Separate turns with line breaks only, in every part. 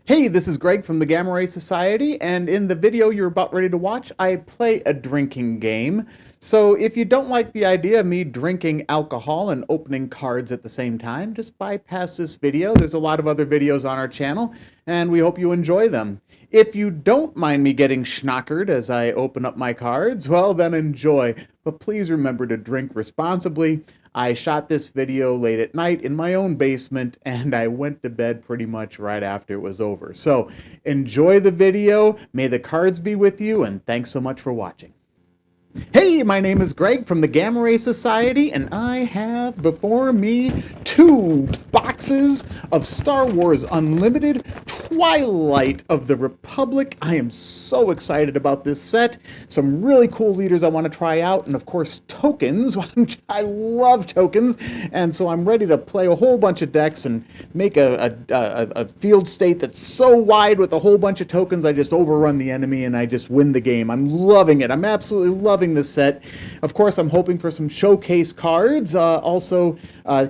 Hey, this is Greg from the Gamma Ray Society, and in the video you're about ready to watch, I play a drinking game. So if you don't like the idea of me drinking alcohol and opening cards at the same time, just bypass this video. There's a lot of other videos on our channel, and we hope you enjoy them. If you don't mind me getting schnockered as I open up my cards, well then enjoy. But please remember to drink responsibly. I shot this video late at night in my own basement, and I went to bed pretty much right after it was over. So enjoy the video, may the cards be with you, and thanks so much for watching. Hey, my name is Greg from the Gamma Ray Society, and I have before me 2 boxes of Star Wars Unlimited Twilight of the Republic. I am so excited about this set. Some really cool leaders I want to try out, and of course tokens. I love tokens, and so I'm ready to play a whole bunch of decks and make a field state that's so wide with a whole bunch of tokens I just overrun the enemy and I just win the game. I'm loving it. I'm absolutely loving this set. Of course, I'm hoping for some showcase cards. Also,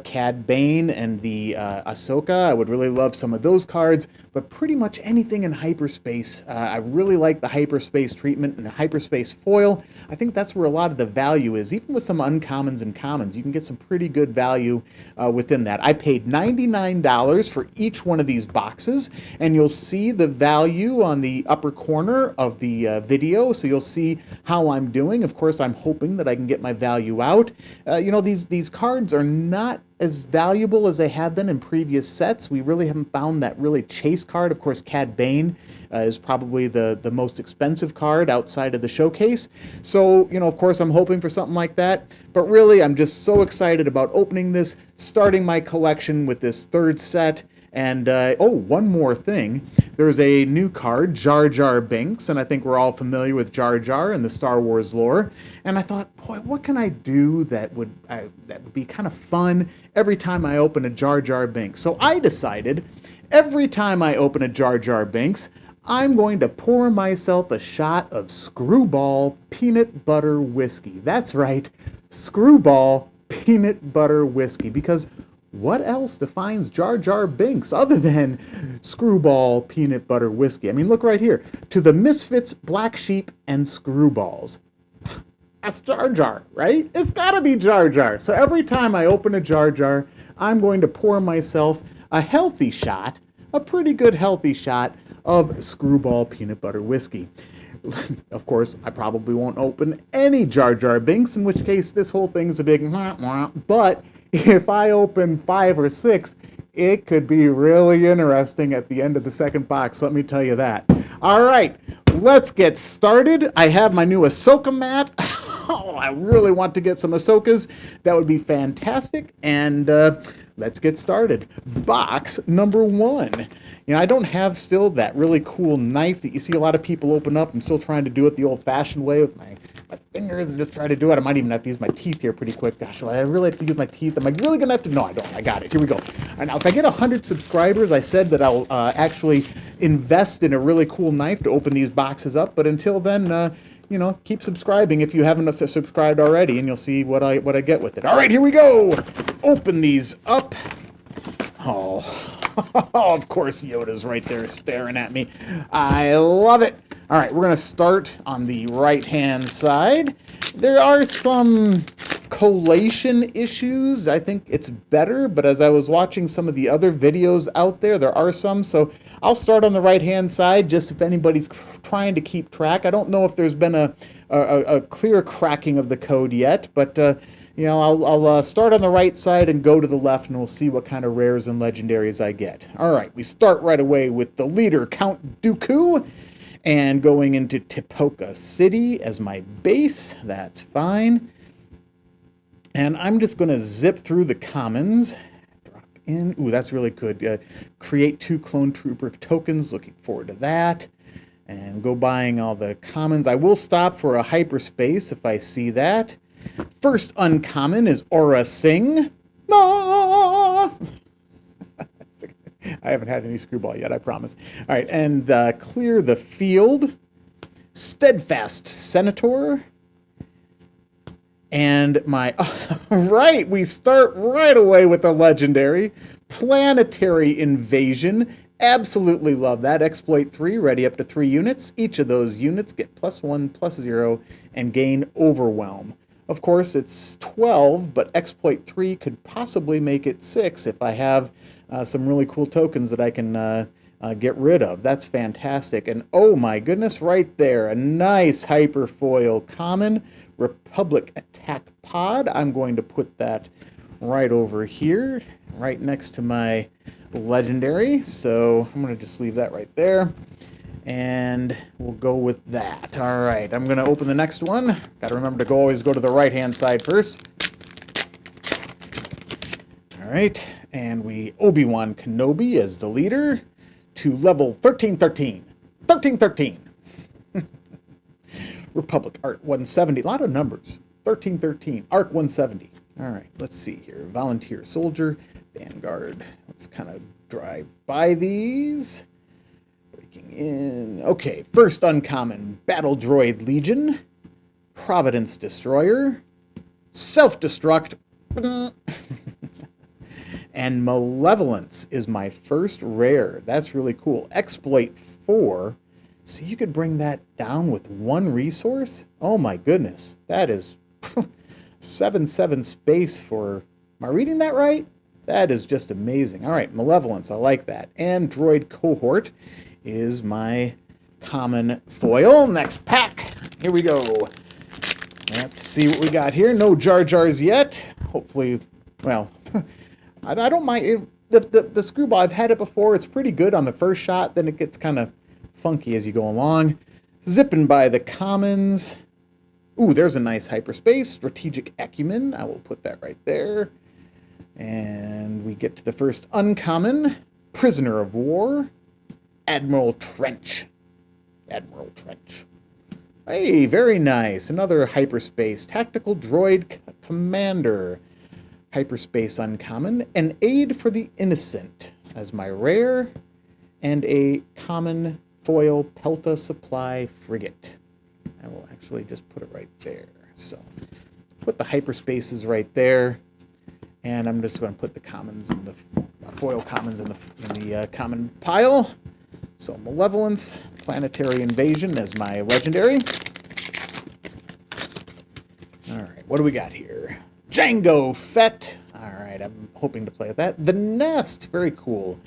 Cad Bane and the Ahsoka. I would really love some of those cards, but pretty much anything in hyperspace. I really like the hyperspace treatment and the hyperspace foil. I think that's where a lot of the value is. Even with some uncommons and commons, you can get some pretty good value within that. I paid $99 for each one of these boxes, and you'll see the value on the upper corner of the video, so you'll see how I'm doing. Of course, I'm hoping that I can get my value out. You know, these cards are not as valuable as they have been in previous sets. We really haven't found that really chase card. Of course, Cad Bane is probably the most expensive card outside of the showcase. So, you know, of course, I'm hoping for something like that. But really, I'm just so excited about opening this, starting my collection with this third set. And, oh, one more thing. There's a new card, Jar Jar Binks, and I think we're all familiar with Jar Jar in the Star Wars lore. And I thought, boy, what can I do that would be kind of fun every time I open a Jar Jar Binks? So I decided, every time I open a Jar Jar Binks, I'm going to pour myself a shot of Screwball Peanut Butter Whiskey. That's right, Screwball Peanut Butter Whiskey, because what else defines Jar Jar Binks other than Screwball Peanut Butter Whiskey? I mean, look right here. To the Misfits, Black Sheep, and Screwballs. That's Jar Jar, right? It's gotta be Jar Jar. So every time I open a Jar Jar, I'm going to pour myself a healthy shot, a pretty good healthy shot of Screwball Peanut Butter Whiskey. Of course, I probably won't open any Jar Jar Binks, in which case this whole thing's a big but if I open 5 or 6, it could be really interesting at the end of the second box, let me tell you that. All right, let's get started. I have my new Ahsoka mat. Oh, I really want to get some Ahsokas. That would be fantastic. And let's get started. Box number 1. You know, I don't have still that really cool knife that you see a lot of people open up. I'm still trying to do it the old-fashioned way with my fingers and just try to do it. I might even have to use my teeth here pretty quick. Gosh, I really have to use my teeth. Am I really going to have to? No, I don't. I got it. Here we go. All right, now, if I get 100 subscribers, I said that I'll actually invest in a really cool knife to open these boxes up. But until then, you know, keep subscribing if you haven't subscribed already, and you'll see what I get with it. All right, here we go. Open these up. Oh, of course Yoda's right there staring at me. I love it. All right, we're going to start on the right-hand side. There are some collation issues. I think it's better, but as I was watching some of the other videos out there, there are some. So I'll start on the right-hand side, just if anybody's trying to keep track. I don't know if there's been a clear cracking of the code yet, but you know, I'll start on the right side and go to the left, and we'll see what kind of rares and legendaries I get. All right, we start right away with the leader, Count Dooku, and going into Tipoca City as my base. That's fine. And I'm just going to zip through the commons. Drop in. Ooh, that's really good. Create 2 Clone Trooper tokens. Looking forward to that. And go buying all the commons. I will stop for a hyperspace if I see that. First uncommon is Aura Singh. Ah! I haven't had any Screwball yet, I promise. All right, and clear the field. Steadfast Senator. And my, right, we start right away with the legendary Planetary Invasion Absolutely love that. Exploit 3, ready up to 3 units. Each of those units get +1, +0, and gain Overwhelm. Of course, it's 12, but Exploit 3 could possibly make it 6 if I have some really cool tokens that I can get rid of. That's fantastic. And oh my goodness, right there, a nice Hyperfoil Common Republic Attack Pod. I'm going to put that right over here, right next to my Legendary. So I'm going to just leave that right there. And we'll go with that. All right, I'm going to open the next one. Got to remember to always go to the right-hand side first. All right, and we Obi-Wan Kenobi as the leader to level 1313. 1313. Republic Art 170. A lot of numbers. 1313. Arc 170. All right, let's see here. Volunteer Soldier. Vanguard. Let's kind of drive by these. Breaking in. Okay, first uncommon. Battle Droid Legion. Providence Destroyer. Self-Destruct. And Malevolence is my first rare. That's really cool. Exploit 4. So you could bring that down with 1 resource? Oh my goodness. That is 7/7 space for... Am I reading that right? That is just amazing. All right, Malevolence, I like that. And Droid Cohort is my common foil. Next pack. Here we go. Let's see what we got here. No Jar Jars yet. Hopefully, well, I don't mind. The Screwball, I've had it before. It's pretty good on the first shot. Then it gets kind of funky as you go along. Zipping by the commons. Ooh, there's a nice hyperspace. Strategic Acumen. I will put that right there. And we get to the first uncommon. Prisoner of War. Admiral Trench. Admiral Trench. Hey, very nice. Another hyperspace. Tactical Droid Commander. Hyperspace uncommon. An Aid for the Innocent as my rare. And a common foil Pelta Supply Frigate. I will actually just put it right there. So put the hyperspaces right there. And I'm just going to put the commons in the foil commons in the common pile. So Malevolence, Planetary Invasion as my legendary. All right, what do we got here? Jango Fett. All right, I'm hoping to play with that. The Nest, very cool.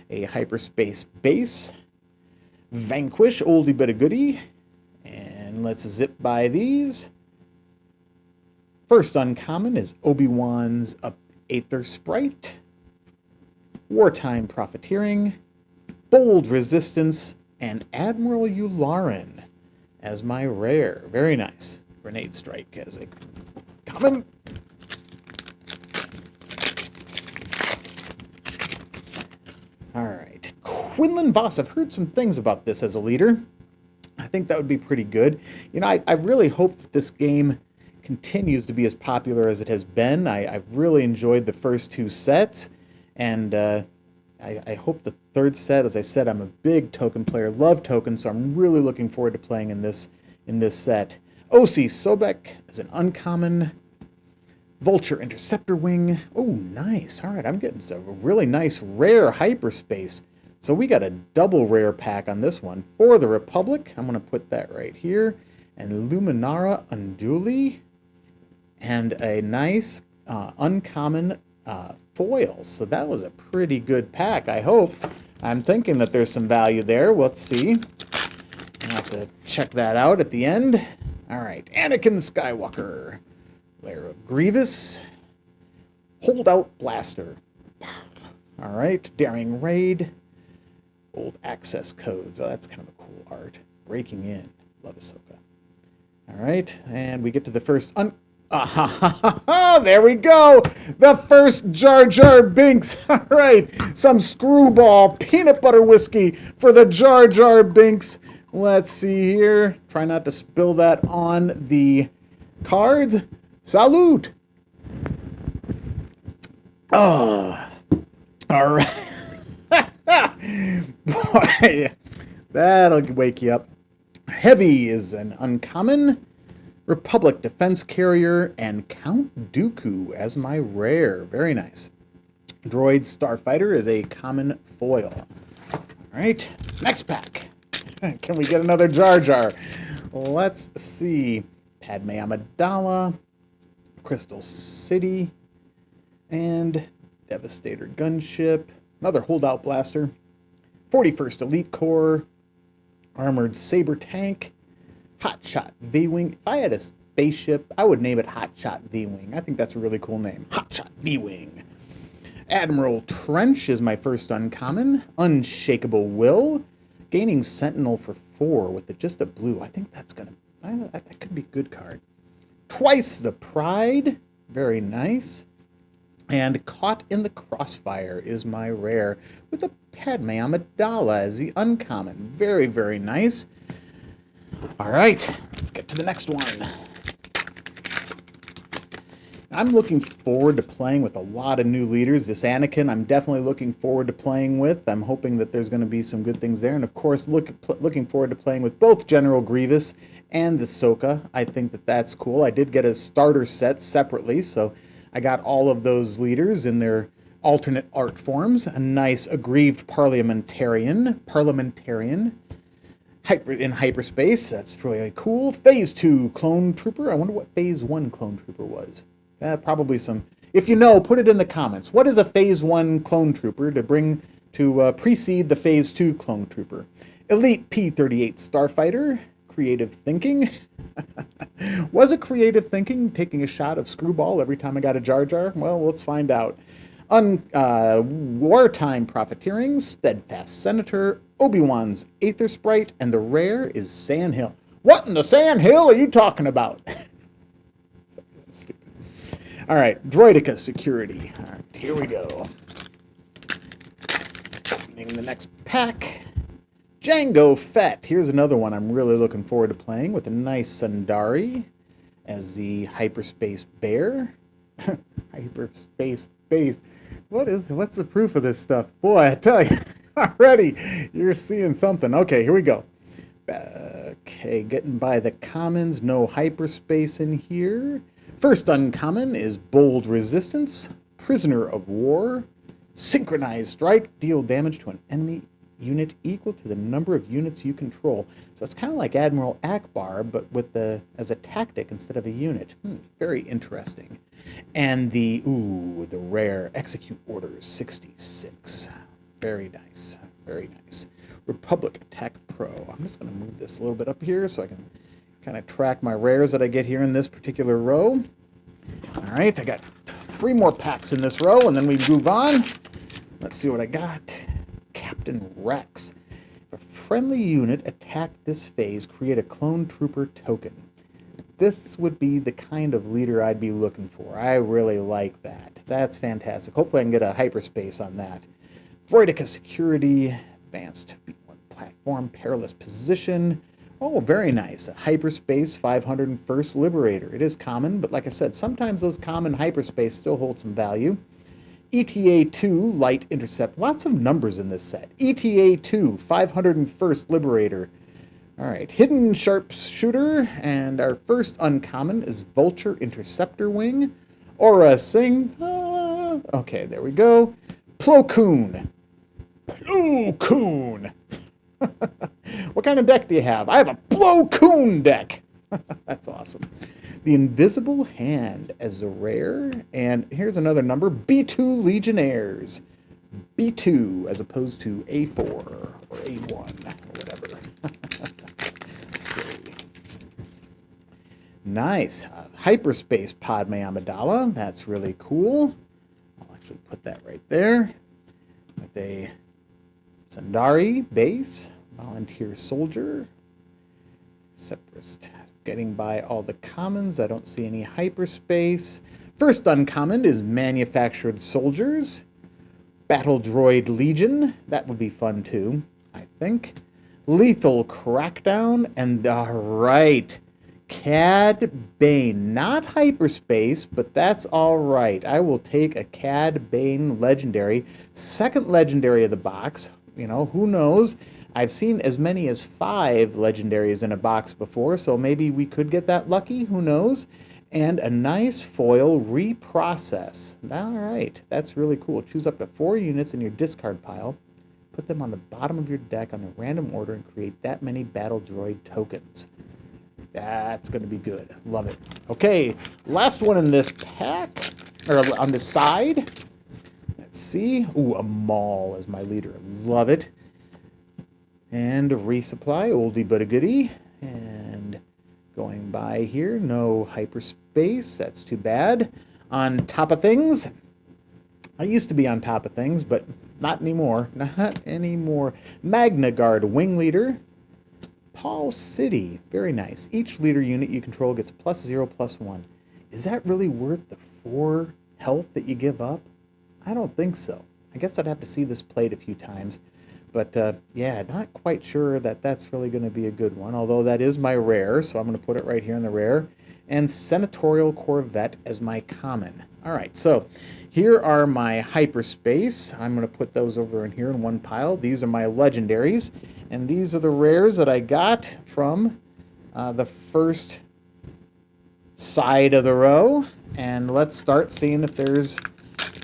A hyperspace base. Vanquish, oldie but a goodie. And let's zip by these. First uncommon is Obi-Wan's Aether Sprite. Wartime Profiteering. Bold Resistance. And Admiral Yularen as my rare. Very nice. Grenade Strike as a common. All right. Quinlan Voss. I've heard some things about this as a leader. I think that would be pretty good. You know, I really hope that this game continues to be as popular as it has been. I've really enjoyed the first 2 sets, and I hope the third set, as I said, I'm a big token player, love tokens, so I'm really looking forward to playing in this set. Osi Sobek is an uncommon. Vulture Interceptor Wing. Oh, nice. All right, I'm getting some really nice rare hyperspace. So we got a double rare pack on this one for the Republic. I'm going to put that right here. And Luminara Unduli. And a nice uncommon foil. So that was a pretty good pack, I hope. I'm thinking that there's some value there. Let's see. I'll have to check that out at the end. All right, Anakin Skywalker. Lair of Grievous. Holdout Blaster. All right, Daring Raid. Old access codes. Oh, that's kind of a cool art. Breaking In. Love Ahsoka. All right, and we get to the first there we go. The first Jar Jar Binks. All right, some Screwball peanut butter whiskey for the Jar Jar Binks. Let's see here. Try not to spill that on the cards. Salute. Oh, all right. Boy, that'll wake you up. Heavy is an uncommon. Republic Defense Carrier and Count Dooku as my rare. Very nice. Droid Starfighter is a common foil. right, next pack. Can we get another Jar Jar? Let's see. Padme Amidala, Crystal City, and Devastator Gunship, another Holdout Blaster, 41st Elite Corps, Armored Saber Tank, Hotshot V-Wing. If I had a spaceship, I would name it Hotshot V-Wing. I think that's a really cool name. Hotshot V-Wing. Admiral Trench is my first uncommon. Unshakable Will. Gaining Sentinel for 4 with just a blue. I think that's gonna... that could be a good card. Twice the Pride. Very nice. And Caught in the Crossfire is my rare with a Padme Amidala as the uncommon. Very, very nice. All right, let's get to the next one. I'm looking forward to playing with a lot of new leaders. This Anakin, I'm definitely looking forward to playing with. I'm hoping that there's going to be some good things there. And of course, looking forward to playing with both General Grievous and the Ahsoka. I think that that's cool. I did get a starter set separately, so I got all of those leaders in their alternate art forms. A nice aggrieved parliamentarian in hyperspace. That's really cool. Phase 2 Clone Trooper. I wonder what Phase 1 Clone Trooper was. Probably some. If you know, put it in the comments. What is a Phase 1 Clone Trooper to precede the Phase 2 Clone Trooper? Elite P-38 Starfighter. Creative Thinking. Was it creative thinking taking a shot of Screwball every time I got a Jar Jar? Well, let's find out. Wartime Profiteering, Steadfast Senator, Obi-Wan's Aether Sprite, and the rare is Sandhill. What in the Sandhill are you talking about? Stupid. All right, Droideka Security. All right, here we go. Opening the next pack. Jango Fett. Here's another one I'm really looking forward to playing with a nice Sundari as the Hyperspace Bear. Hyperspace Base. What's the proof of this stuff? Boy, I tell you, already you're seeing something. Okay, here we go. Okay, getting by the commons. No hyperspace in here. First uncommon is Bold Resistance, Prisoner of War, Synchronized Strike. Deal damage to an enemy unit equal to the number of units you control. So it's kind of like Admiral Akbar, but with as a tactic instead of a unit. Very interesting. And the rare Execute Orders 66. Very nice. Very nice. Republic Attack Pro. I'm just going to move this a little bit up here so I can kind of track my rares that I get here in this particular row. All right, I got 3 more packs in this row, and then we move on. Let's see what I got. Captain Rex. If a friendly unit attacked this phase, create a Clone Trooper token. This would be the kind of leader I'd be looking for. I really like that. That's fantastic. Hopefully I can get a hyperspace on that. Droideka Security, Advanced B1 Platform, Perilous Position. Oh, very nice. A Hyperspace 501st Liberator. It is common, but like I said, sometimes those common hyperspace still hold some value. ETA-2 Light Intercept. Lots of numbers in this set. ETA-2 501st Liberator. All right, Hidden Sharpshooter, and our first uncommon is Vulture Interceptor Wing. Aura Singh. Okay, there we go. Plo Koon. Plo Koon. What kind of deck do you have? I have a Plo Koon deck. That's awesome. The Invisible Hand as a rare, and here's another number, B2 Legionnaires. B2 as opposed to A4 or A1 or whatever. Let's see. Nice. Hyperspace Padme Amidala. That's really cool. I'll actually put that right there. With a Sundari base, Volunteer Soldier, Separatist. Getting by all the commons. I don't see any hyperspace. First uncommon is Manufactured Soldiers. Battle Droid Legion. That would be fun too, I think. Lethal Crackdown. And alright, Cad Bane. Not hyperspace, but that's alright. I will take a Cad Bane legendary. Second legendary of the box. You know, who knows? I've seen as many as 5 legendaries in a box before, so maybe we could get that lucky. Who knows? And a nice foil reprocess. All right, that's really cool. Choose up to 4 units in your discard pile. Put them on the bottom of your deck on a random order and create that many battle droid tokens. That's going to be good. Love it. Okay, last one in this pack, or on this side. Let's see. Ooh, a Maul as my leader. Love it. And resupply, oldie but a goodie. And going by here, no hyperspace. That's too bad. On top of things. I used to be on top of things, but not anymore. Not anymore. Magna Guard Wing Leader. Paul City. Very nice. Each leader unit you control gets +0/+1. Is that really worth the 4 health that you give up? I don't think so. I guess I'd have to see this played a few times. But, yeah, not quite sure that that's really going to be a good one. Although that is my rare, so I'm going to put it right here in the rare. And Senatorial Corvette as my common. All right, so here are my hyperspace. I'm going to put those over in here in one pile. These are my legendaries. And these are the rares that I got from the first side of the row. And let's start seeing if there's...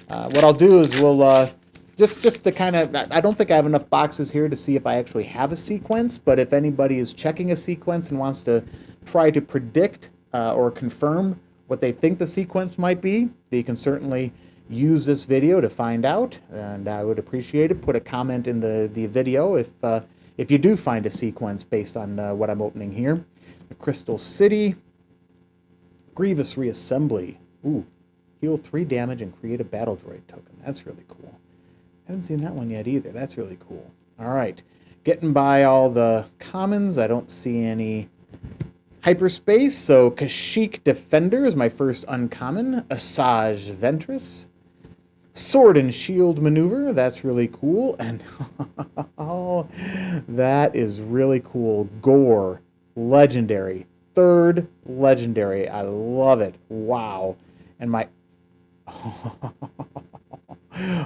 what I'll do is we'll... Just to kind of... I don't think I have enough boxes here to see if I actually have a sequence. But if anybody is checking a sequence and wants to try to predict or confirm what they think the sequence might be, they can certainly use this video to find out. And I would appreciate it. Put a comment in the video if you do find a sequence based on what I'm opening here. The Crystal City. Grievous Reassembly. Ooh. Heal 3 damage and create a battle droid token. That's really cool. Haven't seen that one yet either. That's really cool. All right. Getting by all the commons. I don't see any hyperspace. So Kashyyyk Defender is my first uncommon. Asajj Ventress. Sword and Shield Maneuver. That's really cool. And oh, that is really cool. Gore. Legendary. 3rd legendary. I love it. Wow. And my...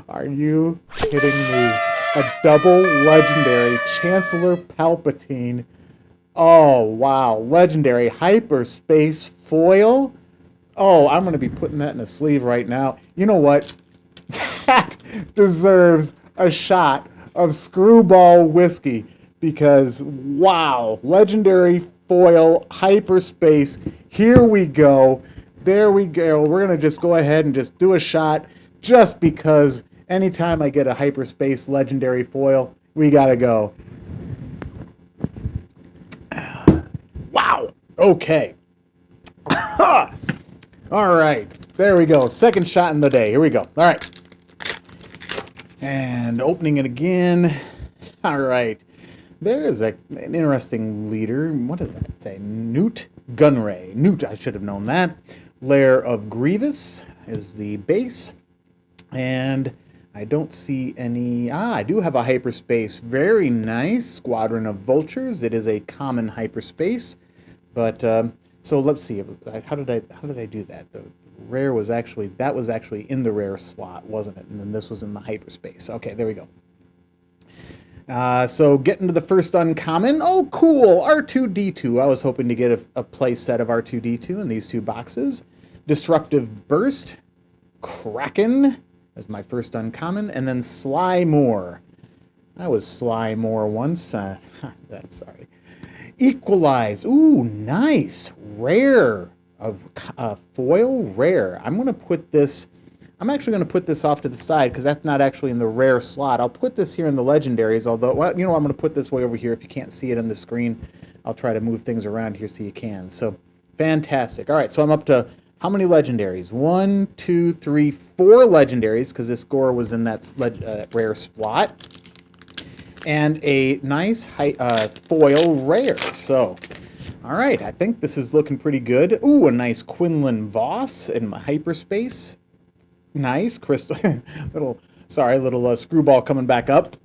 Are you kidding me? A double legendary Chancellor Palpatine. Oh, wow. Legendary hyperspace foil. Oh, I'm going to be putting that in a sleeve right now. You know what? That deserves a shot of Screwball whiskey because, wow, legendary foil hyperspace. Here we go. There we go. We're going to just go ahead and just do a shot just because anytime I get a hyperspace legendary foil, we got to go. Wow. Okay. All right. There we go. Second shot in the day. Here we go. All right. And opening it again. All right. There is an interesting leader. What does that say? Newt Gunray. Newt, I should have known that. Lair of Grievous is the base. And I don't see any... I do have a hyperspace. Very nice. Squadron of Vultures. It is a common hyperspace. But, so let's see. How did I do that? The rare was actually... That was actually in the rare slot, wasn't it? And then this was in the hyperspace. Okay, there we go. So getting to the first uncommon. Oh, cool. R2-D2. I was hoping to get a play set of R2-D2 in these 2 boxes. Disruptive Burst. Kraken as my first uncommon. And then Sly Moore. I was Sly Moore once. That's sorry. Equalize. Ooh, nice. Rare. Of foil rare. I'm going to put this... I'm actually going to put this off to the side because that's not actually in the rare slot. I'll put this here in the legendaries, although, well, you know, I'm going to put this way over here. If you can't see it on the screen, I'll try to move things around here so you can. So, fantastic. All right, so I'm up to how many legendaries? 1, 2, 3, 4 legendaries because this Gore was in that rare slot. And a nice foil rare. So, all right, I think this is looking pretty good. Ooh, a nice Quinlan Voss in my hyperspace. Nice. Crystal. little screwball coming back up.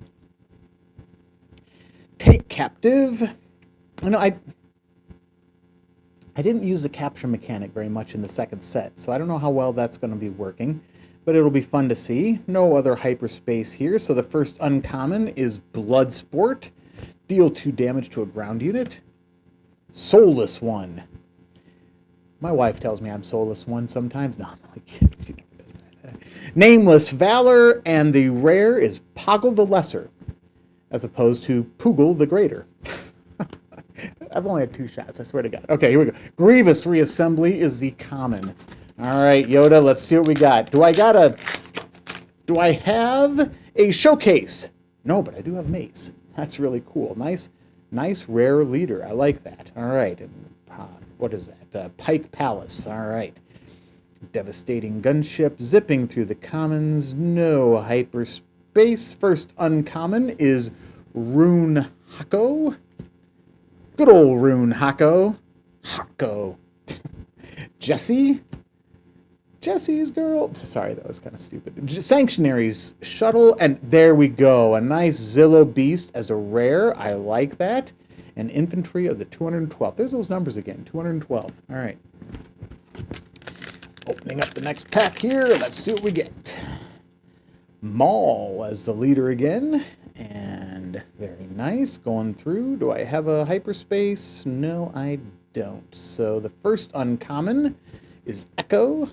Take Captive. You know, I didn't use the capture mechanic very much in the second set, so I don't know how well that's going to be working, but it'll be fun to see. No other hyperspace here, so the first uncommon is Bloodsport. Deal 2 damage to a ground unit. Soulless One. My wife tells me I'm Soulless One sometimes. No, I'm like... Nameless Valor, and the rare is Poggle the Lesser. as opposed to Poogle the Greater. I've only had 2 shots, I swear to God. Okay, here we go. Grievous Reassembly is the common. All right, Yoda, let's see what we got. Do I have a showcase? No, but I do have Mace. That's really cool. Nice rare leader. I like that. All right. What is that? Pike Palace. All right. Devastating gunship zipping through the commons. No hyperspace. First uncommon is Rune Hako. Good old Rune Hako. Hako. Jesse's girl. Sorry, that was kind of stupid. Sanctuary's shuttle, and there we go. A nice Zillow Beast as a rare. I like that. And infantry of the 212. There's those numbers again. 212. All right. Opening up the next pack here. Let's see what we get. Maul as the leader again. And very nice. Going through. Do I have a hyperspace? No, I don't. So the first uncommon is Echo.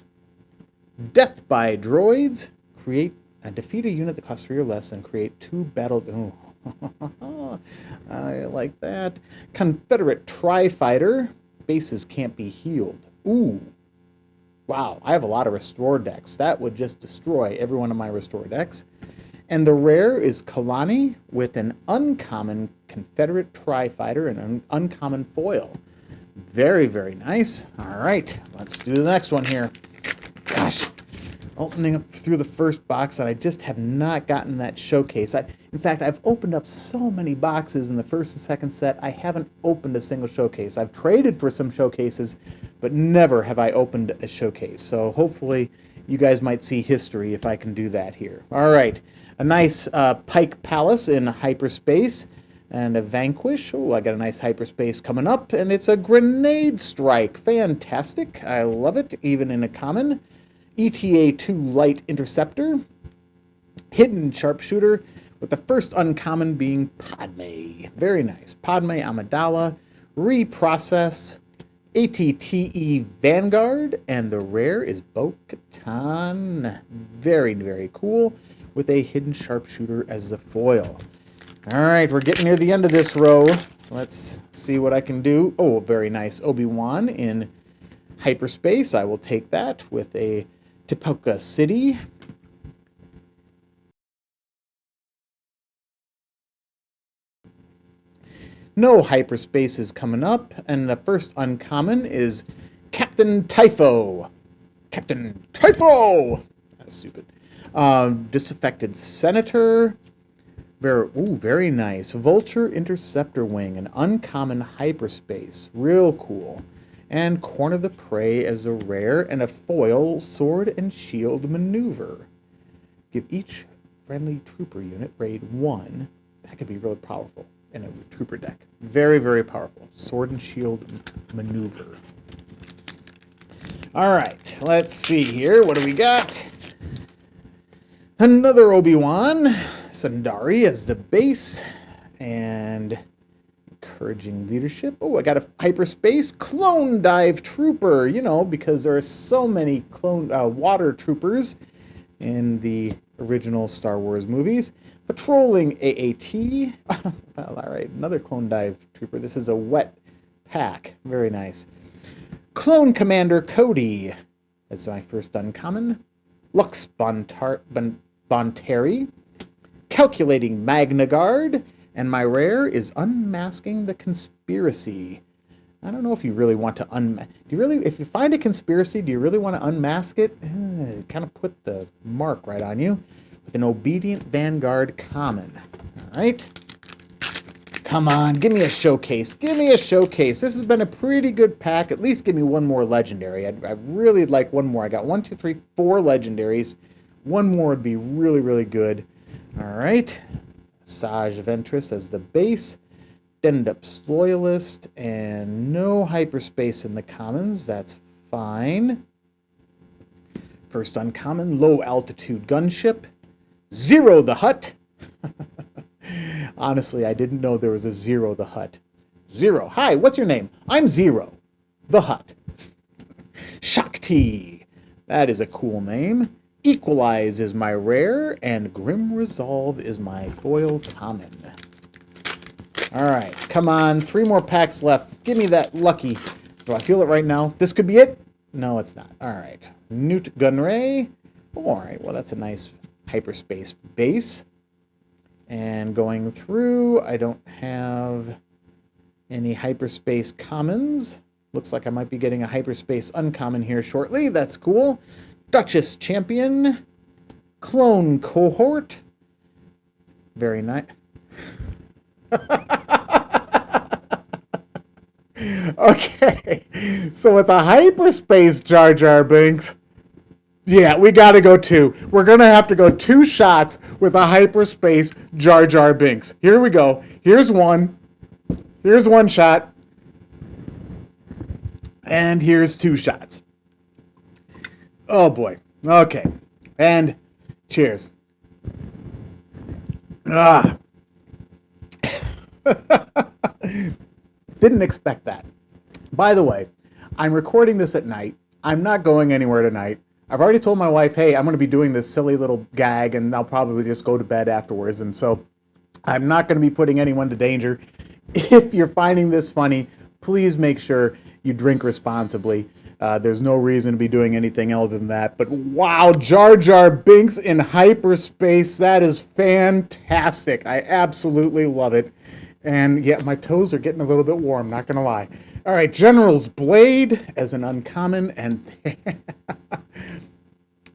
Death by droids. Defeat a unit that costs 3 or less and create 2 battle... Ooh. I like that. Confederate Tri-Fighter. Bases can't be healed. Ooh. Wow, I have a lot of restore decks. That would just destroy every one of my restore decks. And the rare is Kalani with an uncommon Confederate Tri-Fighter and an uncommon foil. Very, very nice. All right, let's do the next one here. Gosh, opening up through the first box, and I just have not gotten that showcase. In fact, I've opened up so many boxes in the first and second set, I haven't opened a single showcase. I've traded for some showcases, but never have I opened a showcase. So hopefully you guys might see history if I can do that here. All right, a nice Pike Palace in hyperspace and a Vanquish. Oh, I got a nice hyperspace coming up, and it's a Grenade Strike. Fantastic. I love it, even in a common. ETA-2 Light Interceptor. Hidden Sharpshooter, with the first uncommon being Padme. Very nice. Padme Amidala. Reprocess. ATTE Vanguard, and the rare is Bo-Katan. Very, very cool, with a hidden sharpshooter as the foil. All right, we're getting near the end of this row. Let's see what I can do. Oh, very nice. Obi-Wan in hyperspace. I will take that with a Tipoca City. No hyperspace is coming up, and the first uncommon is Captain Typho. Captain Typho! That's stupid. Disaffected Senator. Very nice. Vulture Interceptor Wing, an uncommon hyperspace. Real cool. And Corn of the Prey as a rare, and a foil Sword and Shield Maneuver. Give each friendly trooper unit raid 1. That could be really powerful in a trooper deck. Very, very powerful. Sword and Shield Maneuver. All right, let's see here. What do we got? Another Obi-Wan. Sundari as the base. And encouraging leadership. Oh, I got a hyperspace clone dive trooper. You know, because there are so many water troopers in the original Star Wars movies. Patrolling AAT. Well, all right, another clone dive trooper. This is a wet pack. Very nice. Clone Commander Cody. That's my first uncommon. Lux Bonteri. Calculating Magna Guard. And my rare is Unmasking the Conspiracy. I don't know if you really want to if you find a conspiracy, do you really want to unmask it? Kind of put the mark right on you. With an Obedient Vanguard common. All right. Come on, give me a showcase. Give me a showcase. This has been a pretty good pack. At least give me one more legendary. I'd really like one more. I got 1, 2, 3, 4 legendaries. One more would be really, really good. All right. Saj Ventress as the base. Dendups Loyalist. And no hyperspace in the commons. That's fine. First uncommon, low altitude gunship. Zero the Hutt. Honestly, I didn't know there was a Zero the Hutt. Zero. Hi, what's your name? I'm Zero the Hutt. Shakti. That is a cool name. Equalize is my rare, and Grim Resolve is my foil common. All right, come on. 3 more packs left. Give me that lucky. Do I feel it right now? This could be it? No, it's not. All right. Newt Gunray. Oh, all right, well, that's a nice hyperspace base. And going through, I don't have any hyperspace commons. Looks like I might be getting a hyperspace uncommon here shortly. That's cool. Duchess Champion. Clone Cohort. Very nice. Okay, so with a hyperspace Jar Jar Binks, yeah, we got to go 2. We're going to have to go 2 shots with a hyperspace Jar Jar Binks. Here we go. Here's one. Here's 1 shot. And here's 2 shots. Oh, boy. Okay. And cheers. Ah. Didn't expect that. By the way, I'm recording this at night. I'm not going anywhere tonight. I've already told my wife, hey, I'm going to be doing this silly little gag, and I'll probably just go to bed afterwards. And so I'm not going to be putting anyone to danger. If you're finding this funny, please make sure you drink responsibly. There's no reason to be doing anything other than that. But wow, Jar Jar Binks in hyperspace. That is fantastic. I absolutely love it. And yeah, my toes are getting a little bit warm, not going to lie. All right, General's Blade as an uncommon, and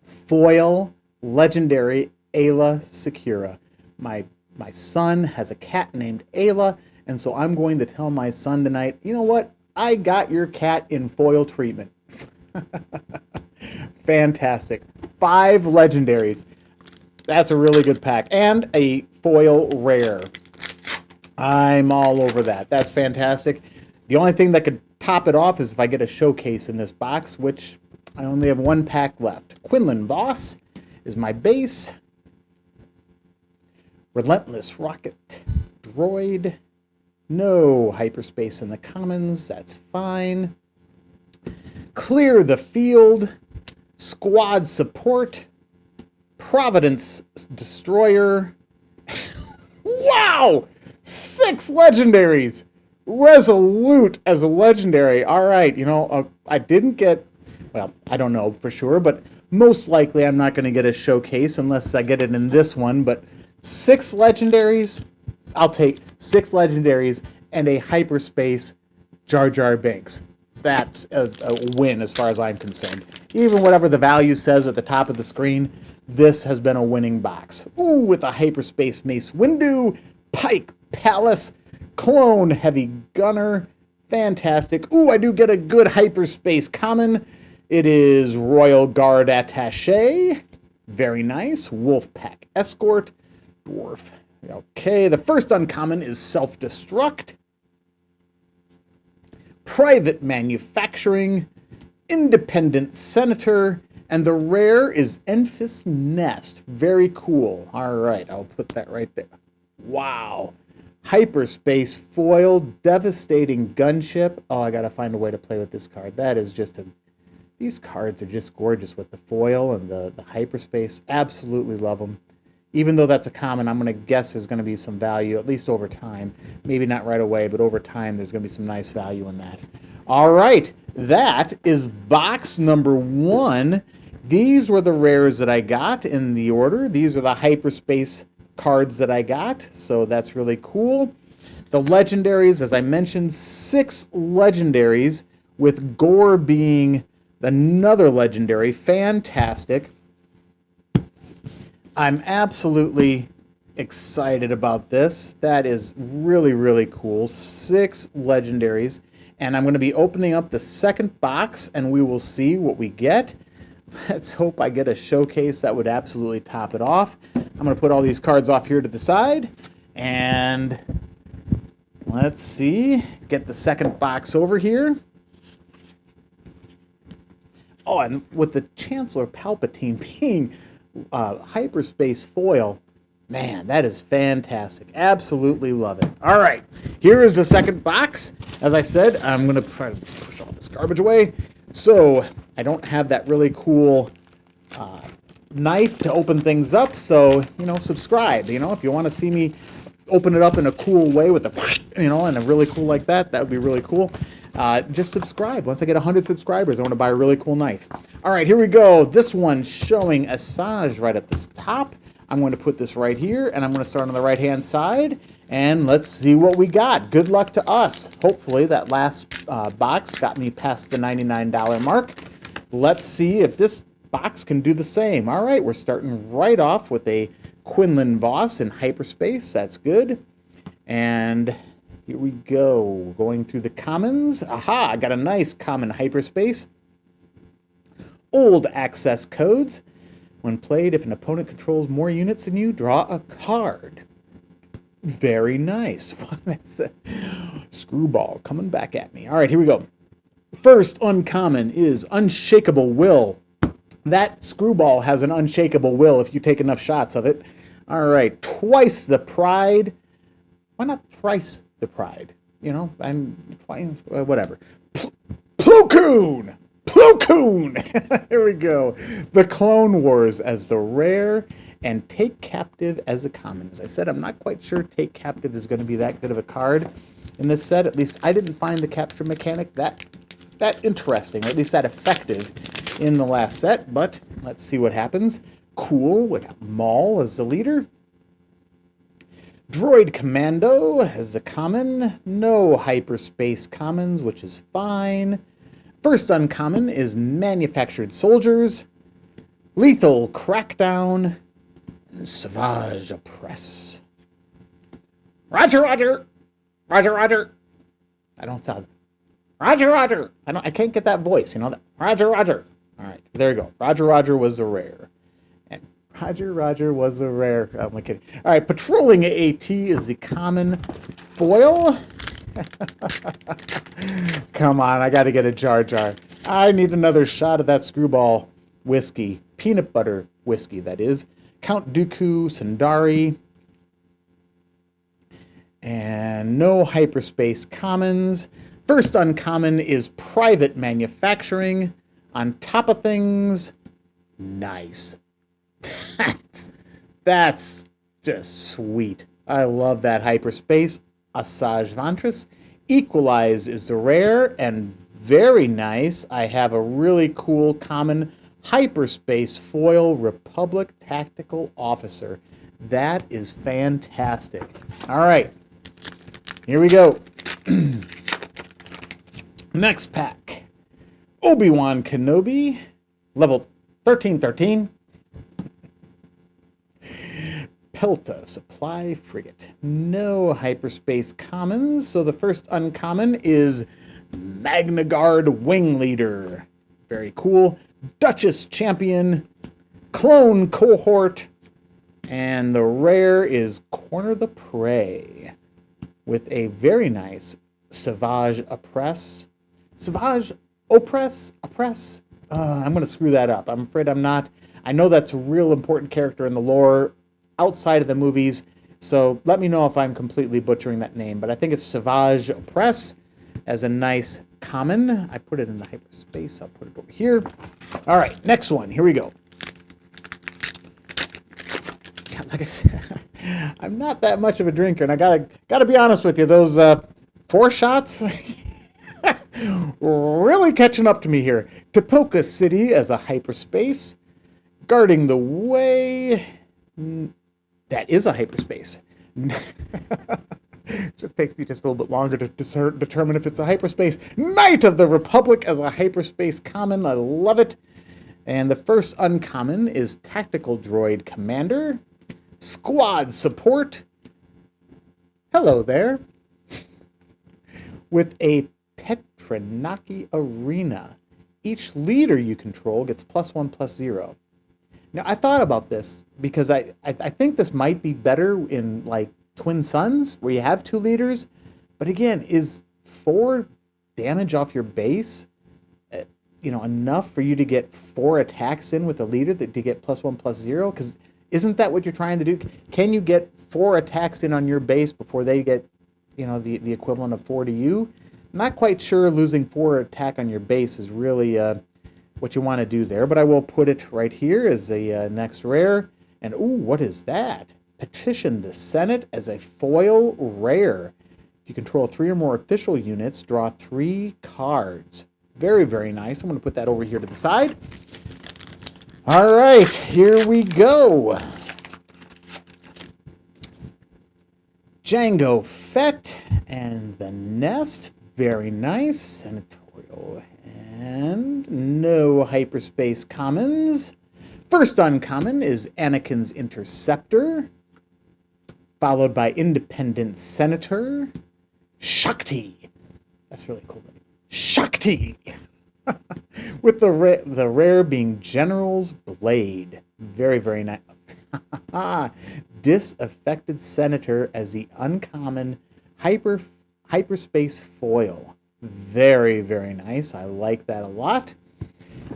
foil legendary Ayla Secura. My son has a cat named Ayla, and so I'm going to tell my son tonight, you know what? I got your cat in foil treatment. Fantastic. 5 legendaries. That's a really good pack. And a foil rare. I'm all over that. That's fantastic. The only thing that could top it off is if I get a showcase in this box, which I only have 1 pack left. Quinlan Voss is my base. Relentless Rocket Droid. No hyperspace in the commons. That's fine. Clear the Field. Squad Support. Providence Destroyer. Wow! 6 legendaries. Resolute as a legendary. All right, you know, I didn't get, well, I don't know for sure, but most likely I'm not going to get a showcase unless I get it in this one. But 6 legendaries, I'll take 6 legendaries and a hyperspace Jar Jar Binks. That's a win as far as I'm concerned. Even whatever the value says at the top of the screen, this has been a winning box. Ooh, with a hyperspace Mace Windu, Pike Palace, Clone Heavy Gunner. Fantastic. Ooh, I do get a good hyperspace common. It is Royal Guard Attaché. Very nice. Wolfpack Escort. Dwarf. Okay, the first uncommon is Self-Destruct. Private Manufacturing. Independent Senator. And the rare is Enfys Nest. Very cool. All right, I'll put that right there. Wow. Hyperspace Foil, Devastating Gunship. Oh, I got to find a way to play with this card. That is just a... These cards are just gorgeous with the foil and the hyperspace. Absolutely love them. Even though that's a common, I'm going to guess there's going to be some value, at least over time. Maybe not right away, but over time there's going to be some nice value in that. All right, that is box number 1. These were the rares that I got in the order. These are the hyperspace cards that I got, so that's really cool. The legendaries, as I mentioned, 6 legendaries, with Gore being another legendary. Fantastic. I'm absolutely excited about this. That is really, really cool. 6 legendaries, and I'm going to be opening up the second box, and we will see what we get. Let's hope I get a showcase that would absolutely top it off. I'm going to put all these cards off here to the side. And let's see. Get the second box over here. Oh, and with the Chancellor Palpatine being hyperspace foil, man, that is fantastic. Absolutely love it. All right. Here is the second box. As I said, I'm going to try to push all this garbage away. So I don't have that really cool knife to open things up, so, you know, subscribe. You know, if you want to see me open it up in a cool way with a, and a really cool like that. That would be really cool. Just subscribe. Once I get 100 subscribers, I want to buy a really cool knife. All right, here we go. This one's showing Asajj right at the top. I'm going to put this right here, and I'm going to start on the right-hand side, and let's see what we got. Good luck to us. Hopefully that last box got me past the $99 mark. Let's see if this box can do the same. All right, we're starting right off with a Quinlan Voss in hyperspace. That's good. And here we go, going through the commons. Aha, I got a nice common hyperspace. Old access codes. When played, if an opponent controls more units than you, draw a card. Very nice. That's the screwball coming back at me. All right, here we go. First uncommon is Unshakable Will. That screwball has an unshakable will if you take enough shots of it. All right, Twice the Pride. Why not thrice the pride? I'm twice, whatever. Plo Koon! Plo Koon! Here we go. The Clone Wars as the rare, and Take Captive as the common. As I said, I'm not quite sure Take Captive is going to be that good of a card in this set. At least I didn't find the capture mechanic that interesting, or at least that effective in the last set, but let's see what happens. Cool. We got Maul as the leader. Droid Commando as a common. No hyperspace commons, which is fine. First uncommon is Manufactured Soldiers. Lethal Crackdown. And Savage Oppress. Roger, Roger. Roger, Roger. I don't sound... Roger, Roger. I can't get that voice, that. Roger, Roger. All right, there you go. Roger, Roger was the rare. And Roger, Roger was the rare. Oh, I'm kidding. All right, Patrolling AT is the common foil. Come on, I got to get a Jar Jar. I need another shot of that screwball whiskey. Peanut butter whiskey, that is. Count Dooku Sundari. And no hyperspace commons. First uncommon is Private Manufacturing. On top of things, nice. That's just sweet. I love that hyperspace. Asajj Ventress. Equalize is the rare and very nice. I have a really cool common hyperspace foil Republic Tactical Officer. That is fantastic. All right, here we go. Next pack. Obi-Wan Kenobi, level 1313. Pelta Supply Frigate. No hyperspace commons, so the first uncommon is Magna Guard Wing Leader. Very cool. Duchess Champion, Clone Cohort, and the rare is Corner the Prey with a very nice Savage Oppress. Savage Oppress? I'm going to screw that up. I'm afraid I'm not. I know that's a real important character in the lore outside of the movies, so let me know if I'm completely butchering that name, but I think it's Savage Oppress as a nice common. I put it in the hyperspace. I'll put it over here. All right, next one. Here we go. Like I said, I'm not that much of a drinker, and I gotta be honest with you. Those 4 shots really catching up to me here. Tipoca City as a hyperspace. Guarding the Way. That is a hyperspace. Just takes me just a little bit longer to determine if it's a hyperspace. Knight of the Republic as a hyperspace common. I love it. And the first uncommon is Tactical Droid Commander. Squad Support. Hello there. With a Petranaki Arena. Each leader you control gets +1/+0. Now, I thought about this because I think this might be better in, like, Twin Suns, where you have 2 leaders. But again, is 4 damage off your base, enough for you to get 4 attacks in with a leader to get +1/+0? Because isn't that what you're trying to do? Can you get 4 attacks in on your base before they get, the equivalent of 4 to you? I'm not quite sure losing 4 attack on your base is really what you want to do there, but I will put it right here as a next rare. And ooh, what is that? Petition the Senate as a foil rare. If you control 3 or more official units, draw 3 cards. Very, very nice. I'm going to put that over here to the side. All right, here we go. Jango Fett and the Nest. Very nice. Senatorial. And no hyperspace commons. First uncommon is Anakin's Interceptor, followed by Independent Senator. Shakti. That's really cool. Shakti. With the rare being General's Blade. Very, very nice. Disaffected Senator as the uncommon hyperspace foil. Very, very nice. I like that a lot.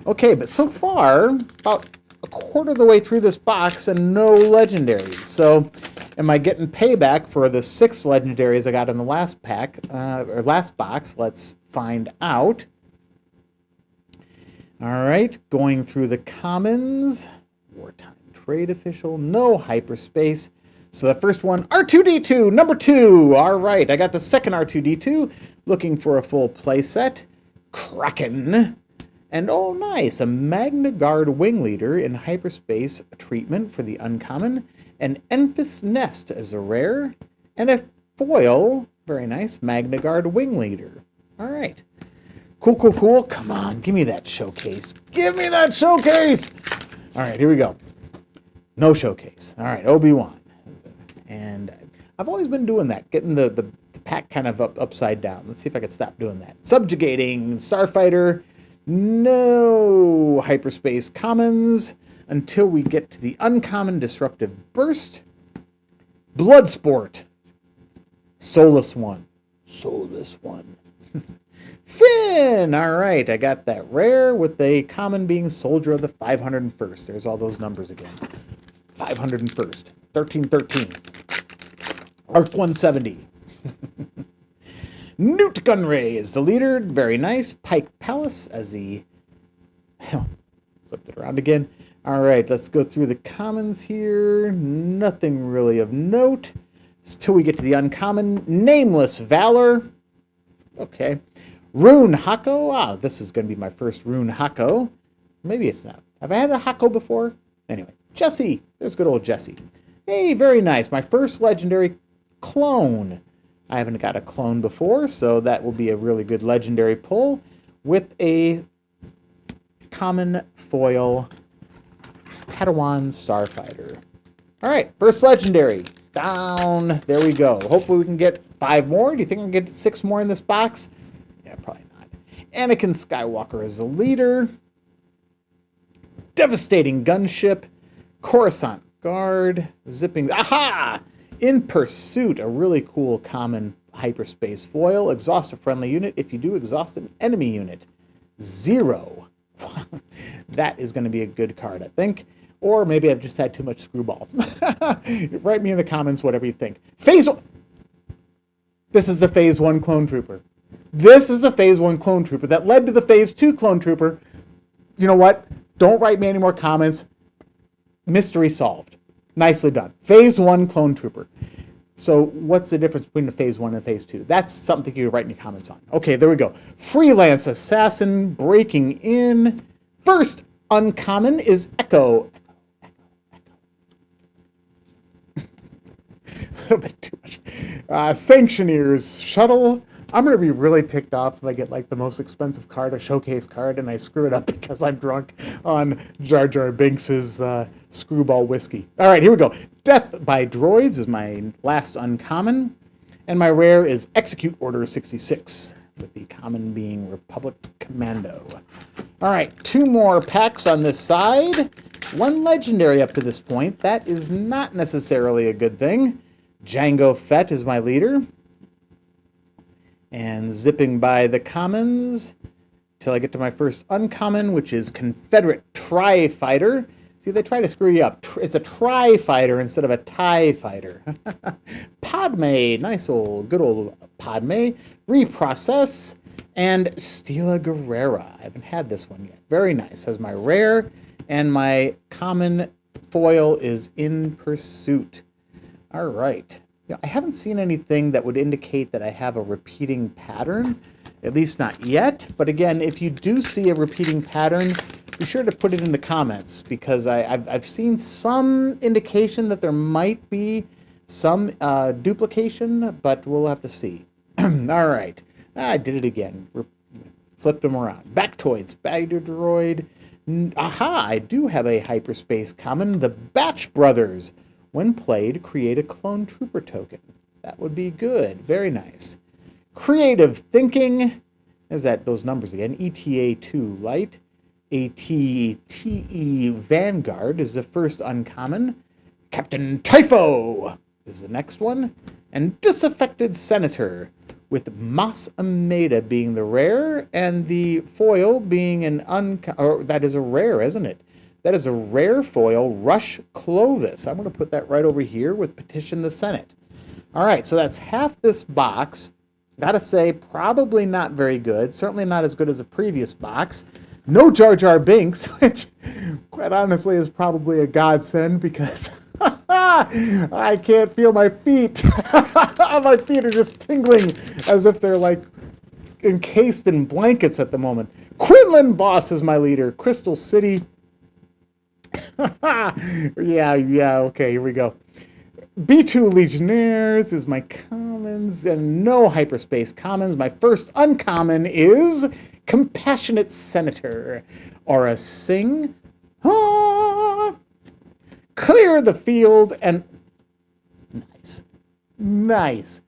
Okay, but so far, about a quarter of the way through this box and no legendaries. So, am I getting payback for the 6 legendaries I got in the last pack, or last box? Let's find out. All right, going through the commons. Wartime Trade Official, no hyperspace. So the first one, R2-D2, number 2. All right, I got the second R2-D2, looking for a full playset. Kraken. And oh, nice, a Magna Guard Wing Leader in hyperspace treatment for the uncommon. An Enfys Nest as a rare. And a foil, very nice, Magna Guard Wing Leader. All right. Cool, cool, cool. Come on, give me that showcase. Give me that showcase! All right, here we go. No showcase. All right, Obi-Wan. And I've always been doing that, getting the pack kind of upside down. Let's see if I can stop doing that. Subjugating, Starfighter, no hyperspace commons until we get to the uncommon Disruptive Burst. Bloodsport, Soulless One. Soulless One. Finn! All right, I got that rare with a common being Soldier of the 501st. There's all those numbers again. 501st. 1313. Arc 170. Newt Gunray is the leader. Very nice. Pike Palace as the... Flipped it around again. All right, let's go through the commons here. Nothing really of note. Until we get to the uncommon. Nameless Valor. Okay. Rune Hako. Ah, this is going to be my first Rune Hako. Maybe it's not. Have I had a Hako before? Anyway, Jesse. There's good old Jesse. Hey, very nice. My first legendary clone. I haven't got a clone before, so that will be a really good legendary pull with a common foil Padawan Starfighter. All right, first legendary. Down. There we go. Hopefully we can get 5 more. Do you think I can get 6 more in this box? Yeah, probably not. Anakin Skywalker is the leader. Devastating Gunship. Coruscant Guard. Zipping. Aha! In Pursuit, a really cool common hyperspace foil. Exhaust a friendly unit. If you do, exhaust an enemy unit. 0. That is going to be a good card, I think. Or maybe I've just had too much screwball. Write me in the comments whatever you think. Phase 1. This is the Phase 1 Clone Trooper. This is a Phase 1 Clone Trooper that led to the Phase 2 Clone Trooper. You know what? Don't write me any more comments. Mystery solved. Nicely done. Phase 1 Clone Trooper. So what's the difference between the Phase 1 and Phase 2? That's something you write any comments on. Okay, there we go. Freelance Assassin breaking in. First uncommon is Echo. A little bit too much. Sanctioneer's Shuttle. I'm going to be really ticked off if I get like the most expensive card, a showcase card, and I screw it up because I'm drunk on Jar Jar Binks' screwball whiskey. All right, here we go. Death by Droids is my last uncommon. And my rare is Execute Order 66, with the common being Republic Commando. All right, 2 more packs on this side. 1 legendary up to this point. That is not necessarily a good thing. Jango Fett is my leader. And zipping by the commons till I get to my first uncommon, which is Confederate Tri-Fighter. See, they try to screw you up. It's a Tri-Fighter instead of a TIE Fighter. Padme, nice old, good old Padme. Reprocess. And Stila Guerrera. I haven't had this one yet. Very nice. As my rare. And my common foil is In Pursuit. All right. Yeah, I haven't seen anything that would indicate that I have a repeating pattern, at least not yet. But again, if you do see a repeating pattern, be sure to put it in the comments, because I've seen some indication that there might be some duplication, but we'll have to see. All right. I did it again. Flipped them around. Bactoid, Spider Droid. Aha, I do have a hyperspace common. The Batch Brothers. When played, create a clone trooper token. That would be good. Very nice. Creative Thinking. There's those numbers again. ETA2 Light. ATTE Vanguard is the first uncommon. Captain Typho is the next one. And Disaffected Senator, with Mas Ameda being the rare, and the foil being that is a rare, isn't it? That is a rare foil, Rush Clovis. I'm going to put that right over here with Petition the Senate. All right, so that's half this box. Gotta say, probably not very good. Certainly not as good as the previous box. No Jar Jar Binks, which, quite honestly, is probably a godsend, because I can't feel my feet. My feet are just tingling as if they're like encased in blankets at the moment. Quinlan Boss is my leader. Crystal City. yeah, okay, here we go. B2 Legionnaires is my commons, and no hyperspace commons. My first uncommon is Compassionate Senator, Aura Singh. Clear the field, and nice.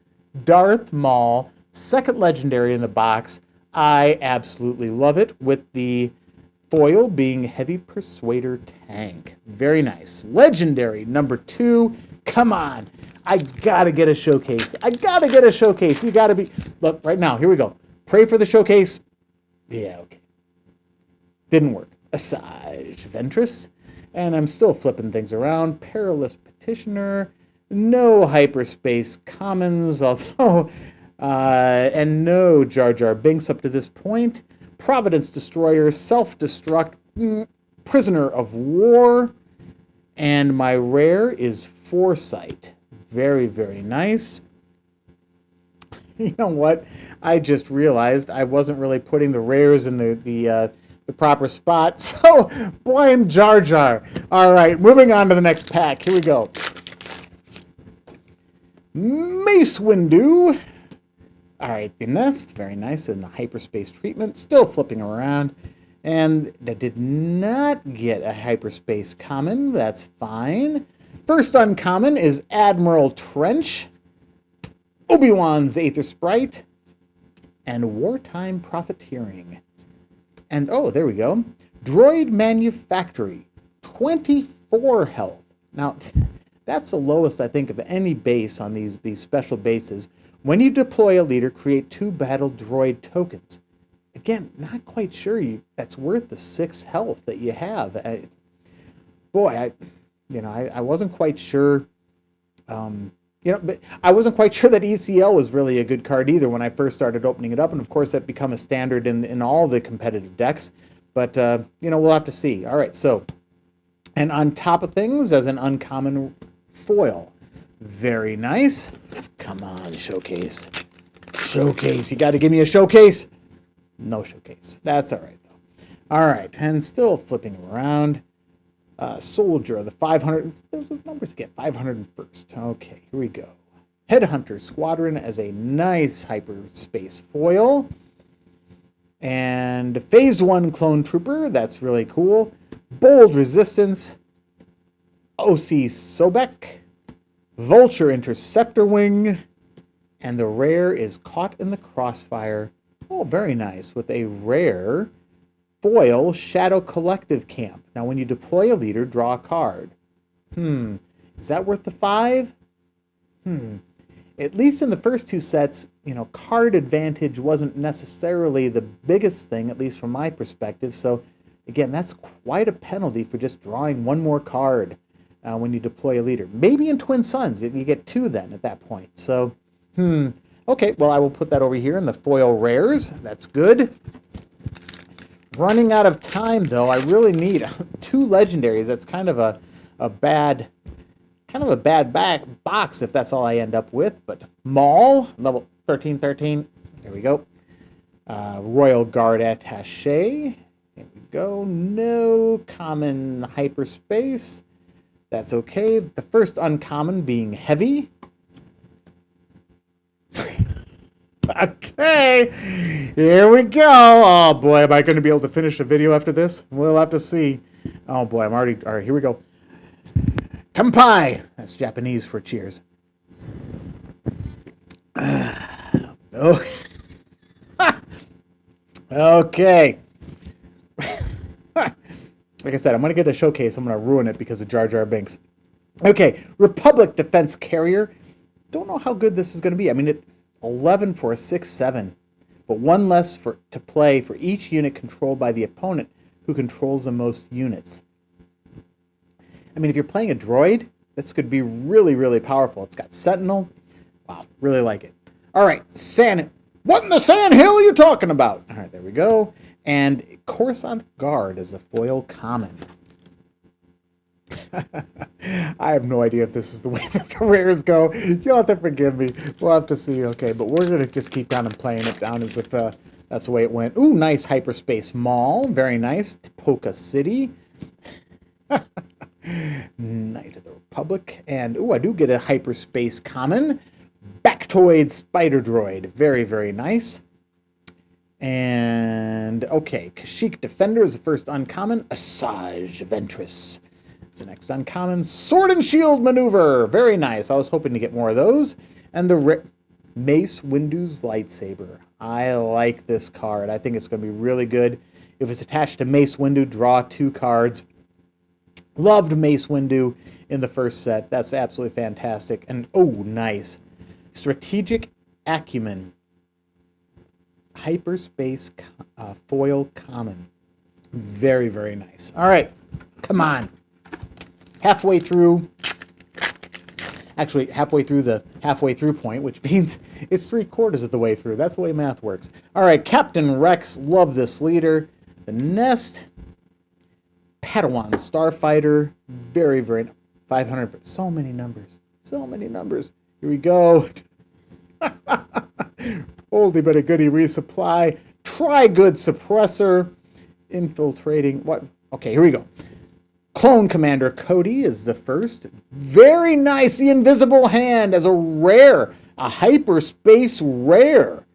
Darth Maul, second legendary in the box. I absolutely love it, with the foil being Heavy Persuader Tank. Very nice. Legendary number 2. Come on. I gotta get a showcase. You gotta be... Look, right now, here we go. Pray for the showcase. Yeah, okay. Didn't work. Asajj Ventress. And I'm still flipping things around. Perilous Petitioner. No hyperspace commons, although... and no Jar Jar Binks up to this point. Providence Destroyer, Self-Destruct, Prisoner of War, and my rare is Foresight. Very, very nice. You know what? I just realized I wasn't really putting the rares in the proper spot, so blind Jar Jar. All right, moving on to the next pack. Here we go. Mace Windu. All right, the Nest, very nice in the hyperspace treatment, still flipping around. And that did not get a hyperspace common, that's fine. First uncommon is Admiral Trench, Obi-Wan's Aether Sprite, and Wartime Profiteering. And, oh, there we go. Droid Manufactory, 24 health. Now, that's the lowest, I think, of any base on these special bases. When you deploy a leader, create 2 battle droid tokens. Again, not quite sure that's worth the 6 health that you have. I wasn't quite sure. But I wasn't quite sure that ECL was really a good card either when I first started opening it up, and of course that become a standard in all the competitive decks. But we'll have to see. All right, so, and on top of things, as an uncommon foil. Very nice. Come on, showcase. Showcase. You got to give me a showcase. No showcase. That's all right, though. All right, and still flipping around. Soldier, the 500. There's those numbers again. 501st. Okay, here we go. Headhunter Squadron as a nice hyperspace foil. And Phase 1 Clone Trooper. That's really cool. Bold Resistance. OC Sobek. Vulture Interceptor Wing, and the rare is Caught in the Crossfire. Oh, very nice, with a rare foil Shadow Collective Camp. Now, when you deploy a leader, draw a card. Is that worth the 5? At least in the first 2 sets, card advantage wasn't necessarily the biggest thing, at least from my perspective. So, again, that's quite a penalty for just drawing 1 more card. When you deploy a leader. Maybe in Twin Suns, you get 2 then at that point. So, okay, well, I will put that over here in the foil rares. That's good. Running out of time, though. I really need 2 legendaries. That's kind of a bad Kind of a bad box if that's all I end up with, but Maul, level 1313. There we go. Royal Guard Attaché. There we go. No common hyperspace. That's okay. The first uncommon being heavy. Okay, here we go. Oh boy, am I going to be able to finish the video after this? We'll have to see. Oh boy, I'm already... All right, here we go. Kampai! That's Japanese for cheers. Oh. Okay. Like I said, I'm going to get a showcase. I'm going to ruin it because of Jar Jar Binks. Okay, Republic Defense Carrier. Don't know how good this is going to be. I mean, it 11 for a 6/7, but one less to play for each unit controlled by the opponent who controls the most units. I mean, if you're playing a droid, this could be really, really powerful. It's got Sentinel. Wow, really like it. All right, what in the sand hill are you talking about? All right, there we go. And Coruscant Guard is a foil common. I have no idea if this is the way that the rares go. You'll have to forgive me. We'll have to see. Okay, but we're going to just keep down and playing it down as if that's the way it went. Ooh, nice Hyperspace Mall. Very nice. Tipoca City. Knight of the Republic. And, ooh, I do get a Hyperspace Common. Bactoid Spider Droid. Very, very nice. And, okay, Kashyyyk Defender is the first uncommon. Asajj Ventress. It's the next uncommon. Sword and Shield Maneuver. Very nice. I was hoping to get more of those. And the Mace Windu's Lightsaber. I like this card. I think it's going to be really good. If it's attached to Mace Windu, draw 2 cards. Loved Mace Windu in the first set. That's absolutely fantastic. And, oh, nice. Strategic Acumen. Hyperspace foil common. Very, very nice. All right. Come on. Halfway through. Actually, halfway through the halfway through point, which means it's 3/4 of the way through. That's the way math works. All right. Captain Rex. Love this leader. The Nest. Padawan Starfighter. Very, very... 500... So many numbers. So many numbers. Here we go. Oldie but a goodie resupply. Tri-good suppressor. Infiltrating. What? Okay, here we go. Clone Commander Cody is the first. Very nice. The Invisible Hand as a rare. A hyperspace rare.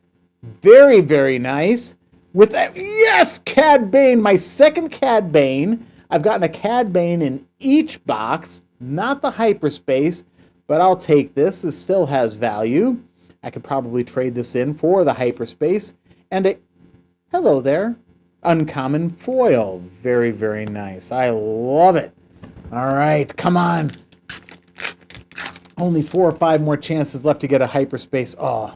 Very, very nice. With that, yes, Cad Bane. My second Cad Bane. I've gotten a Cad Bane in each box. Not the hyperspace, but I'll take this. This still has value. I could probably trade this in for the hyperspace. And a, hello there, uncommon foil. Very, very nice. I love it. All right, come on. Only 4 or 5 more chances left to get a hyperspace. Oh,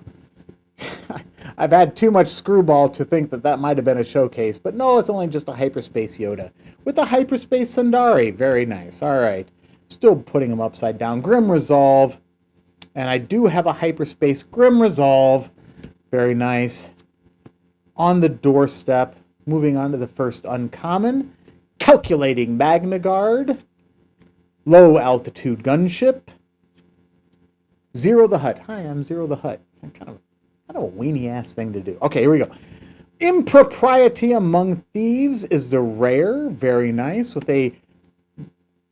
I've had too much screwball to think that that might have been a showcase. But no, it's only just a hyperspace Yoda. With a hyperspace Sundari. Very nice. All right. Still putting them upside down. Grim Resolve. And I do have a hyperspace Grim Resolve. Very nice. On the doorstep. Moving on to the first uncommon. Calculating Magna Guard. Low altitude gunship. Zero the Hutt. Hi, I'm Zero the Hutt. I'm kind of a weenie ass thing to do. Okay, here we go. Impropriety Among Thieves is the rare. Very nice. With a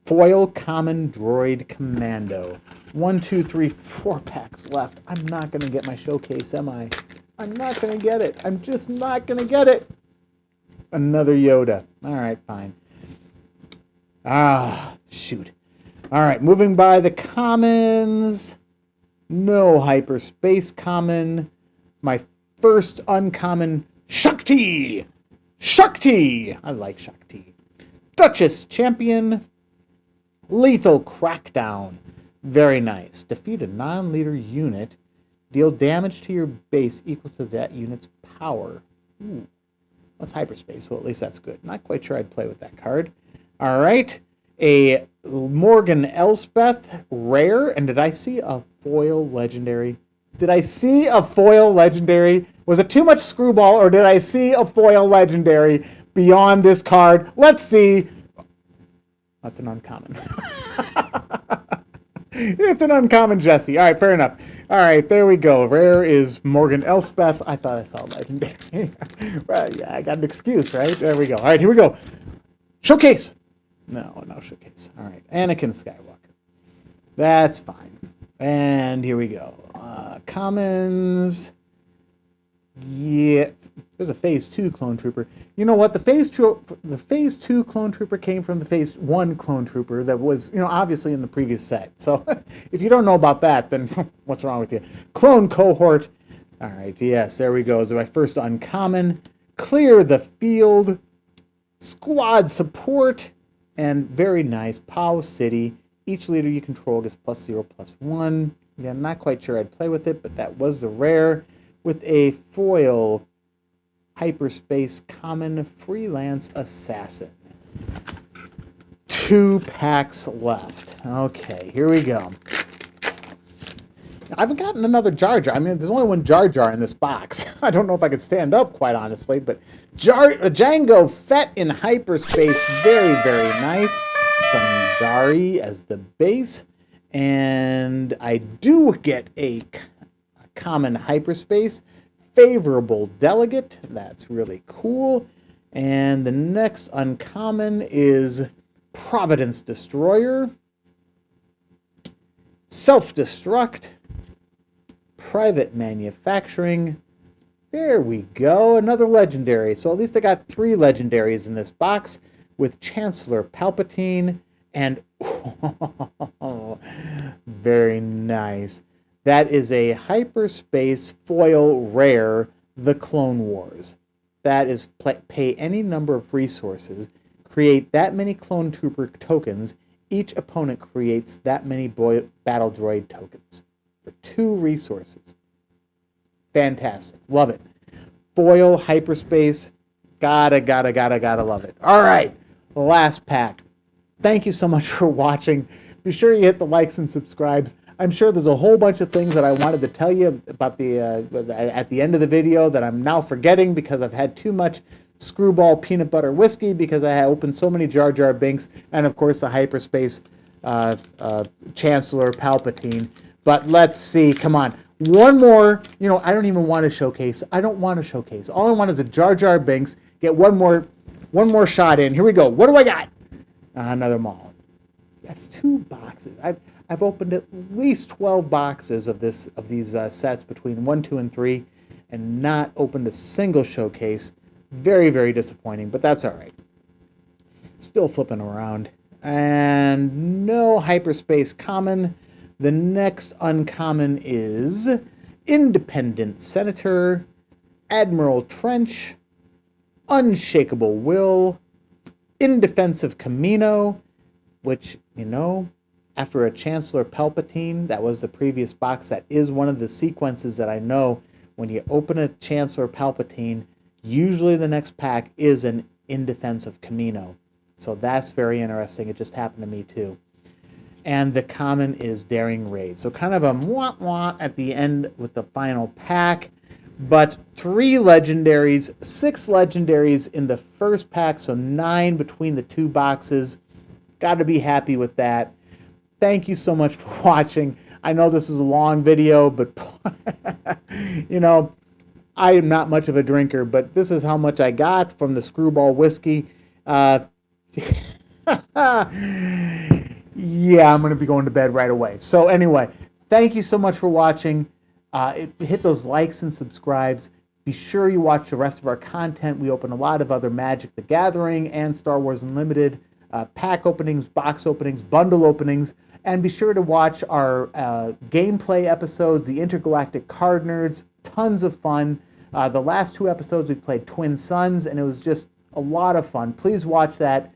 foil common droid commando. 1, 2, 3, 4 packs left. I'm not going to get my showcase, am I? I'm not going to get it. I'm just not going to get it. Another Yoda. All right, fine. Ah, shoot. All right, moving by the commons. No hyperspace common. My first uncommon, Shakti. Shakti. I like Shakti. Duchess Champion. Lethal Crackdown. Very nice. Defeat a non-leader unit. Deal damage to your base equal to that unit's power. Ooh. That's hyperspace. Well, at least that's good. Not quite sure I'd play with that card. All right. A Morgan Elspeth rare. And did I see a foil legendary? Did I see a foil legendary? Was it too much screwball, or did I see a foil legendary beyond this card? Let's see. That's an uncommon. It's an uncommon Jesse. All right, fair enough. All right, there we go. Rare is Morgan Elspeth. I thought I saw legendary. Well, yeah, I got an excuse, right? There we go. All right, here we go. Showcase. No showcase. All right, Anakin Skywalker. That's fine. And here we go. Commons. Yeah, there's a Phase 2 Clone Trooper. You know what? The Phase 2 Clone Trooper came from the Phase 1 Clone Trooper that was, obviously in the previous set. So if you don't know about that, then what's wrong with you? Clone Cohort. All right, yes, there we go. So my first uncommon. Clear the field. Squad support. And very nice. POW City. Each leader you control gets +0/+1. Yeah, I'm not quite sure I'd play with it, but that was the rare. With a foil hyperspace common freelance assassin. 2 packs left. Okay, here we go. I haven't gotten another Jar Jar. I mean, there's only one Jar Jar in this box. I don't know if I could stand up, quite honestly, but Jango Fett in hyperspace. Very, very nice. Some Zari as the base. And I do get a common hyperspace. Favorable delegate. That's really cool. And the next uncommon is Providence Destroyer. Self-destruct. Private manufacturing. There we go. Another legendary. So at least I got 3 legendaries in this box with Chancellor Palpatine and very nice. That is a hyperspace foil rare, The Clone Wars. That is pay any number of resources, create that many Clone Trooper tokens, each opponent creates that many Battle Droid tokens for 2 resources. Fantastic. Love it. Foil, hyperspace, gotta love it. All right, the last pack. Thank you so much for watching. Be sure you hit the likes and subscribes. I'm sure there's a whole bunch of things that I wanted to tell you about at the end of the video that I'm now forgetting because I've had too much Screwball peanut butter whiskey because I opened so many Jar Jar Binks and of course the hyperspace Chancellor Palpatine. But let's see, come on. One more, I don't even want to showcase. I don't want to showcase. All I want is a Jar Jar Binks. Get one more shot in. Here we go. What do I got? Another Maul. That's 2 boxes. I've opened at least 12 boxes of these sets between 1, 2, and 3, and not opened a single showcase. Very, very disappointing, but that's all right. Still flipping around. And no hyperspace common. The next uncommon is Independent Senator, Admiral Trench, Unshakable Will, Indefensive Camino, which, after a Chancellor Palpatine, that was the previous box. That is one of the sequences that I know when you open a Chancellor Palpatine, usually the next pack is an Indefensive Camino. So that's very interesting. It just happened to me too. And the common is Daring Raid. So kind of a mwah-mwah at the end with the final pack. But 3 legendaries, 6 legendaries in the first pack, so 9 between the 2 boxes. Got to be happy with that. Thank you so much for watching. I know this is a long video, but I am not much of a drinker, but this is how much I got from the Screwball whiskey. Yeah, I'm going to be going to bed right away. So anyway, thank you so much for watching. Hit those likes and subscribes. Be sure you watch the rest of our content. We open a lot of other Magic the Gathering and Star Wars Unlimited pack openings, box openings, bundle openings. And be sure to watch our gameplay episodes, the Intergalactic Card Nerds. Tons of fun. The last 2 episodes we played Twin Suns, and it was just a lot of fun. Please watch that.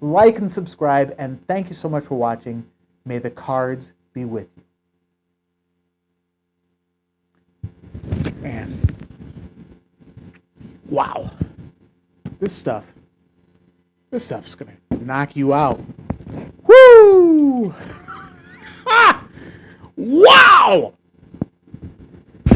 Like and subscribe, and thank you so much for watching. May the cards be with you. Man. Wow. This stuff's going to knock you out. Woo! Ah! Wow!